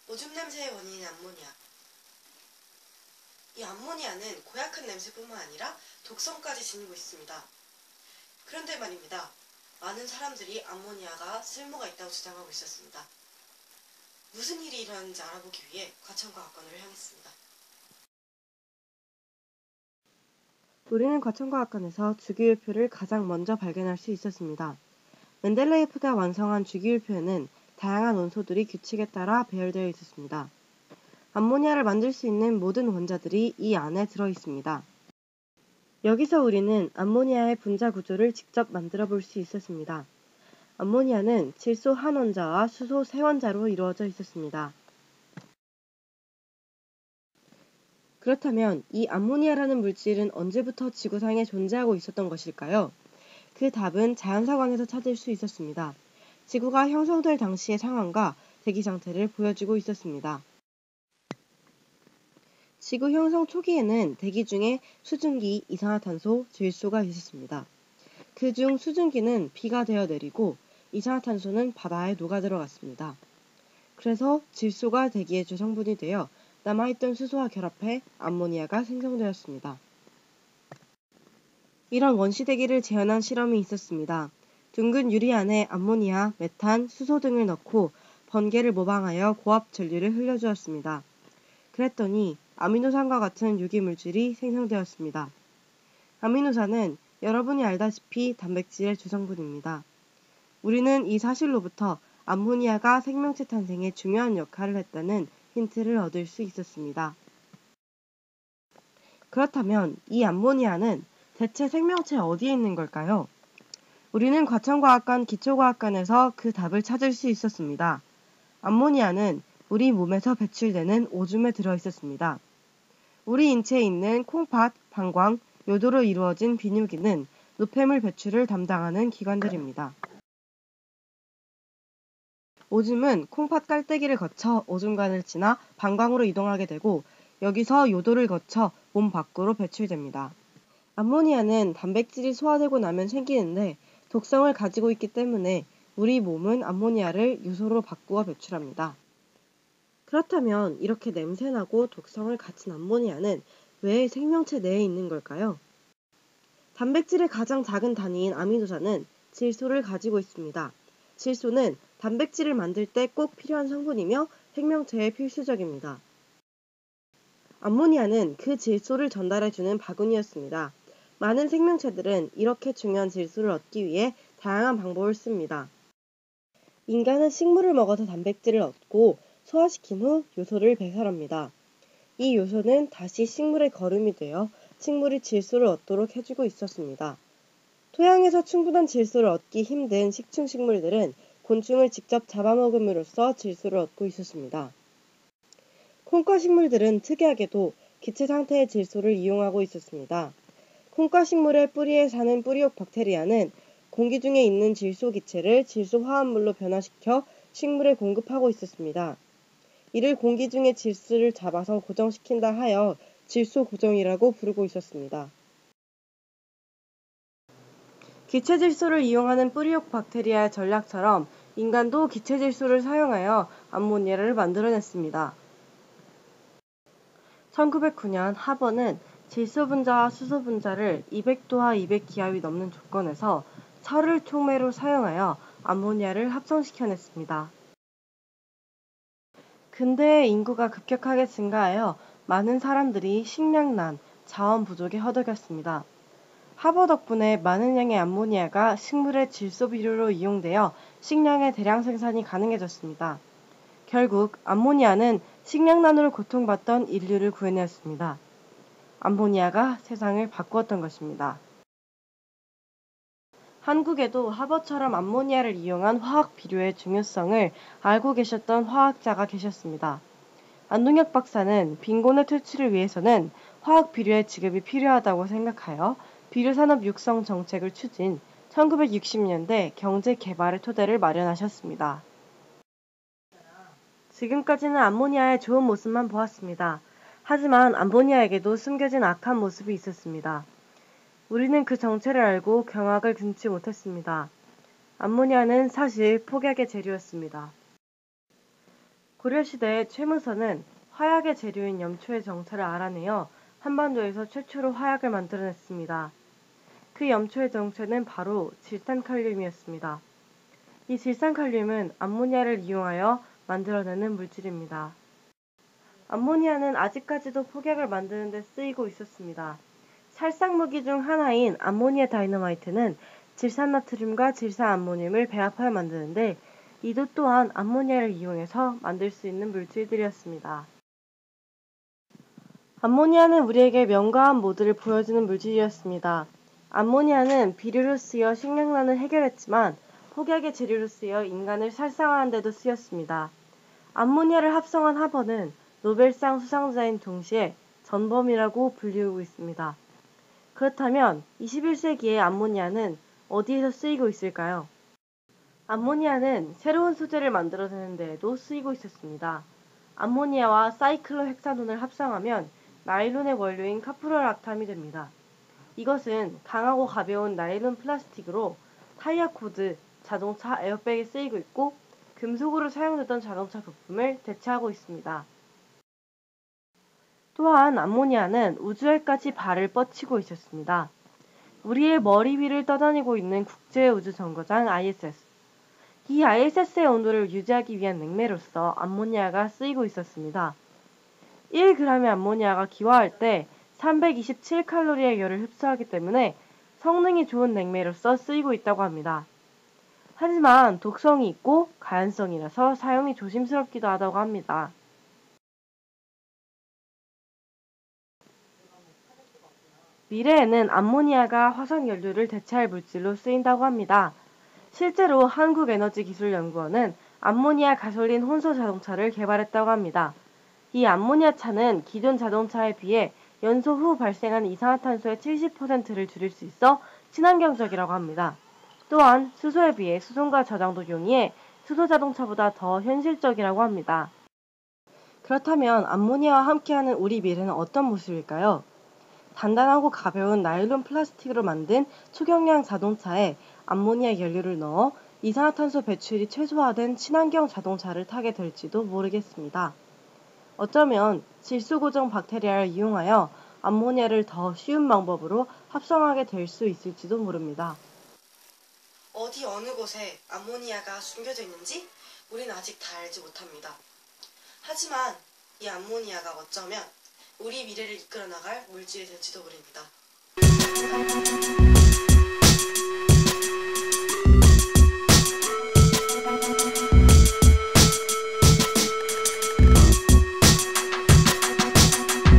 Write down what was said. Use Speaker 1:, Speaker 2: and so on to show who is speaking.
Speaker 1: 오줌 냄새의 원인인 암모니아. 이 암모니아는 고약한 냄새뿐만 아니라 독성까지 지니고 있습니다. 그런데 말입니다. 많은 사람들이 암모니아가 쓸모가 있다고 주장하고 있었습니다. 무슨 일이 일어났는지 알아보기 위해 과천과학관으로 향했습니다.
Speaker 2: 우리는 과천과학관에서 주기율표를 가장 먼저 발견할 수 있었습니다. 멘델레예프가 완성한 주기율표에는 다양한 원소들이 규칙에 따라 배열되어 있었습니다. 암모니아를 만들 수 있는 모든 원자들이 이 안에 들어 있습니다. 여기서 우리는 암모니아의 분자 구조를 직접 만들어 볼 수 있었습니다. 암모니아는 질소 한 원자와 수소 세 원자로 이루어져 있었습니다. 그렇다면 이 암모니아라는 물질은 언제부터 지구상에 존재하고 있었던 것일까요? 그 답은 자연사광에서 찾을 수 있었습니다. 지구가 형성될 당시의 상황과 대기 상태를 보여주고 있었습니다. 지구 형성 초기에는 대기 중에 수증기, 이산화탄소, 질소가 있었습니다. 그중 수증기는 비가 되어 내리고 이산화탄소는 바다에 녹아 들어갔습니다. 그래서 질소가 대기의 주성분이 되어 남아있던 수소와 결합해 암모니아가 생성되었습니다. 이런 원시대기를 재현한 실험이 있었습니다. 둥근 유리 안에 암모니아, 메탄, 수소 등을 넣고 번개를 모방하여 고압 전류를 흘려주었습니다. 그랬더니 아미노산과 같은 유기물질이 생성되었습니다. 아미노산은 여러분이 알다시피 단백질의 주성분입니다. 우리는 이 사실로부터 암모니아가 생명체 탄생에 중요한 역할을 했다는 힌트를 얻을 수 있었습니다. 그렇다면 이 암모니아는 대체 생명체 어디에 있는 걸까요? 우리는 과천과학관 기초과학관에서 그 답을 찾을 수 있었습니다. 암모니아는 우리 몸에서 배출되는 오줌에 들어있었습니다. 우리 인체에 있는 콩팥, 방광, 요도로 이루어진 비뇨기는 노폐물 배출을 담당하는 기관들입니다. 오줌은 콩팥 깔때기를 거쳐 오줌관을 지나 방광으로 이동하게 되고 여기서 요도를 거쳐 몸 밖으로 배출됩니다. 암모니아는 단백질이 소화되고 나면 생기는데 독성을 가지고 있기 때문에 우리 몸은 암모니아를 유소로 바꾸어 배출합니다. 그렇다면 이렇게 냄새나고 독성을 가진 암모니아는 왜 생명체 내에 있는 걸까요? 단백질의 가장 작은 단위인 아미노산은 질소를 가지고 있습니다. 질소는 단백질을 만들 때 꼭 필요한 성분이며 생명체에 필수적입니다. 암모니아는 그 질소를 전달해주는 바구니였습니다. 많은 생명체들은 이렇게 중요한 질소를 얻기 위해 다양한 방법을 씁니다. 인간은 식물을 먹어서 단백질을 얻고 소화시킨 후 요소를 배설합니다. 이 요소는 다시 식물의 거름이 되어 식물이 질소를 얻도록 해주고 있었습니다. 토양에서 충분한 질소를 얻기 힘든 식충식물들은 곤충을 직접 잡아먹음으로써 질소를 얻고 있었습니다. 콩과 식물들은 특이하게도 기체 상태의 질소를 이용하고 있었습니다. 콩과 식물의 뿌리에 사는 뿌리옥 박테리아는 공기 중에 있는 질소 기체를 질소 화합물로 변화시켜 식물에 공급하고 있었습니다. 이를 공기 중의 질소를 잡아서 고정시킨다 하여 질소 고정이라고 부르고 있었습니다. 기체 질소를 이용하는 뿌리옥 박테리아의 전략처럼 인간도 기체 질소를 사용하여 암모니아를 만들어냈습니다. 1909년 하버는 질소 분자와 수소 분자를 200도와 200기압이 넘는 조건에서 철을 촉매로 사용하여 암모니아를 합성시켜냈습니다. 근대의 인구가 급격하게 증가하여 많은 사람들이 식량난, 자원 부족에 허덕였습니다. 하버 덕분에 많은 양의 암모니아가 식물의 질소 비료로 이용되어 식량의 대량 생산이 가능해졌습니다. 결국 암모니아는 식량난으로 고통받던 인류를 구해내었습니다. 암모니아가 세상을 바꾸었던 것입니다. 한국에도 하버처럼 암모니아를 이용한 화학 비료의 중요성을 알고 계셨던 화학자가 계셨습니다. 안동혁 박사는 빈곤의 퇴출을 위해서는 화학 비료의 지급이 필요하다고 생각하여 비료산업 육성 정책을 추진, 1960년대 경제 개발의 토대를 마련하셨습니다. 지금까지는 암모니아의 좋은 모습만 보았습니다. 하지만 암모니아에게도 숨겨진 악한 모습이 있었습니다. 우리는 그 정체를 알고 경악을 금치 못했습니다. 암모니아는 사실 폭약의 재료였습니다. 고려시대 최문서는 화약의 재료인 염초의 정체를 알아내어 한반도에서 최초로 화약을 만들어냈습니다. 그 염초의 정체는 바로 질산칼륨이었습니다. 이 질산칼륨은 암모니아를 이용하여 만들어내는 물질입니다. 암모니아는 아직까지도 폭약을 만드는 데 쓰이고 있었습니다. 살상무기 중 하나인 암모니아 다이너마이트는 질산나트륨과 질산암모늄을 배합하여 만드는데 이도 또한 암모니아를 이용해서 만들 수 있는 물질들이었습니다. 암모니아는 우리에게 명과한 모드를 보여주는 물질이었습니다. 암모니아는 비료로 쓰여 식량난을 해결했지만 폭약의 재료로 쓰여 인간을 살상하는 데도 쓰였습니다. 암모니아를 합성한 하버는 노벨상 수상자인 동시에 전범이라고 불리우고 있습니다. 그렇다면 21세기의 암모니아는 어디에서 쓰이고 있을까요? 암모니아는 새로운 소재를 만들어내는 데에도 쓰이고 있었습니다. 암모니아와 사이클로헥사논을 합성하면 나일론의 원료인 카프로락탐이 됩니다. 이것은 강하고 가벼운 나일론 플라스틱으로 타이어 코드, 자동차 에어백에 쓰이고 있고 금속으로 사용되던 자동차 부품을 대체하고 있습니다. 또한 암모니아는 우주에까지 발을 뻗치고 있었습니다. 우리의 머리 위를 떠다니고 있는 국제우주정거장 ISS. 이 ISS의 온도를 유지하기 위한 냉매로서 암모니아가 쓰이고 있었습니다. 1g의 암모니아가 기화할 때 327칼로리의 열을 흡수하기 때문에 성능이 좋은 냉매로서 쓰이고 있다고 합니다. 하지만 독성이 있고 가연성이라서 사용이 조심스럽기도 하다고 합니다. 미래에는 암모니아가 화석연료를 대체할 물질로 쓰인다고 합니다. 실제로 한국에너지기술연구원은 암모니아 가솔린 혼소 자동차를 개발했다고 합니다. 이 암모니아 차는 기존 자동차에 비해 연소 후 발생하는 이산화탄소의 70%를 줄일 수 있어 친환경적이라고 합니다. 또한 수소에 비해 수송과 저장도 용이해 수소 자동차보다 더 현실적이라고 합니다. 그렇다면 암모니아와 함께하는 우리 미래는 어떤 모습일까요? 단단하고 가벼운 나일론 플라스틱으로 만든 초경량 자동차에 암모니아 연료를 넣어 이산화탄소 배출이 최소화된 친환경 자동차를 타게 될지도 모르겠습니다. 어쩌면 질소고정 박테리아를 이용하여 암모니아를 더 쉬운 방법으로 합성하게 될 수 있을지도 모릅니다.
Speaker 1: 어디 어느 곳에 암모니아가 숨겨져 있는지 우린 아직 다 알지 못합니다. 하지만 이 암모니아가 어쩌면 우리 미래를 이끌어 나갈 물질이 될지도 모릅니다.